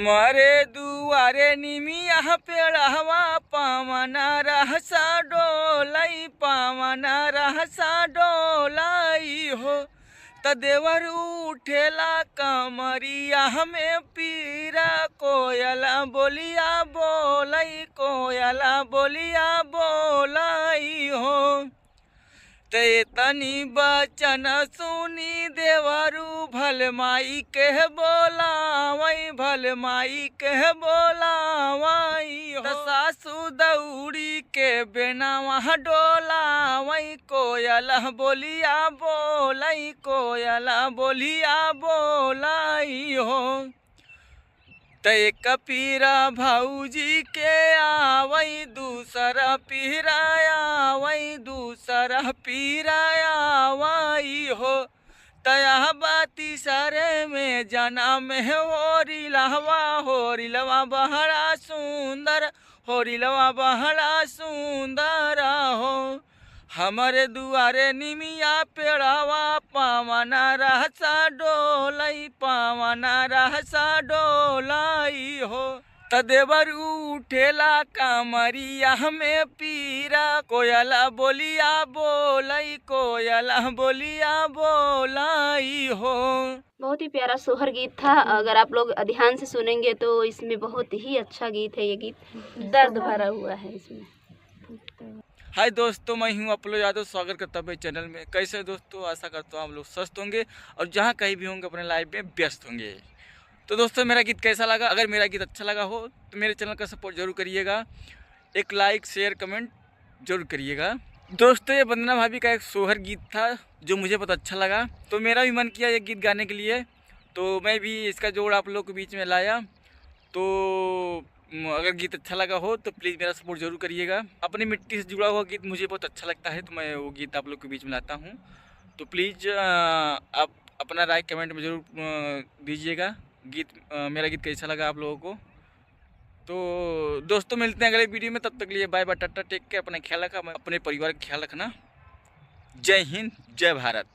हमारे दुआरे निमिया पेड़हवा पावना रहसा डोलाई पावना रहसा डोलाई हो त देवर उठेला कमरिया हमें पीरा कोयला बोलिया बोलाई कोयला बोलिया बोलाई हो ते तनी बचन सुनी देवरू भल माई के बोलावई भल माई के बोलावई हो सासू दौड़ी के बेना वहाँ डोलावई कोयला बोलिया बोलई कोयला बोलिया बोलाई हो एक पीरा भौजी के आवई दूसरा पीरा आवई दूसरा पीरा आवई हो तया बाती सरे में जना में होरिलवा बहरा सुंदर होरिलवा बहरा सुंदर हो हमारे दुआरे निमिया पेड़ावा पावना रहसा डोलाई पावना रहसा डोलाई हो तदेवर उठेला कामरिया हमें पीरा कोयला बोलिया बोलाई कोयला बोलिया बोलाई हो। बहुत ही प्यारा सोहर गीत था। अगर आप लोग ध्यान से सुनेंगे तो इसमें बहुत ही अच्छा गीत है। ये गीत दर्द भरा हुआ है इसमें। हाय दोस्तों, मैं हूँ अपलोड यादव, स्वागत करता हूँ चैनल में। कैसे दोस्तों, आशा करता हूँ आप लोग स्वस्थ होंगे और जहाँ कहीं भी होंगे अपने लाइफ में व्यस्त होंगे। तो दोस्तों मेरा गीत कैसा लगा? अगर मेरा गीत अच्छा लगा हो तो मेरे चैनल का सपोर्ट जरूर करिएगा, एक लाइक शेयर कमेंट जरूर करिएगा। दोस्तों ये वंदना भाभी का एक सोहर गीत था जो मुझे बहुत अच्छा लगा, तो मेरा भी मन किया ये गीत गाने के लिए, तो मैं भी इसका जोड़ आप लोग के बीच में लाया। तो अगर गीत अच्छा लगा हो तो प्लीज़ मेरा सपोर्ट जरूर करिएगा। अपनी मिट्टी से जुड़ा हुआ गीत मुझे बहुत अच्छा लगता है, तो मैं वो गीत आप लोग के बीच में लाता हूँ। तो प्लीज़ आप अपना राय कमेंट में ज़रूर दीजिएगा मेरा गीत कैसा लगा आप लोगों को। तो दोस्तों मिलते हैं अगले वीडियो में, तब तक लिए बाय बाय, टाटा, टेक के अपना ख्याल रखा, अपने परिवार का ख्याल रखना। जय हिंद, जय भारत।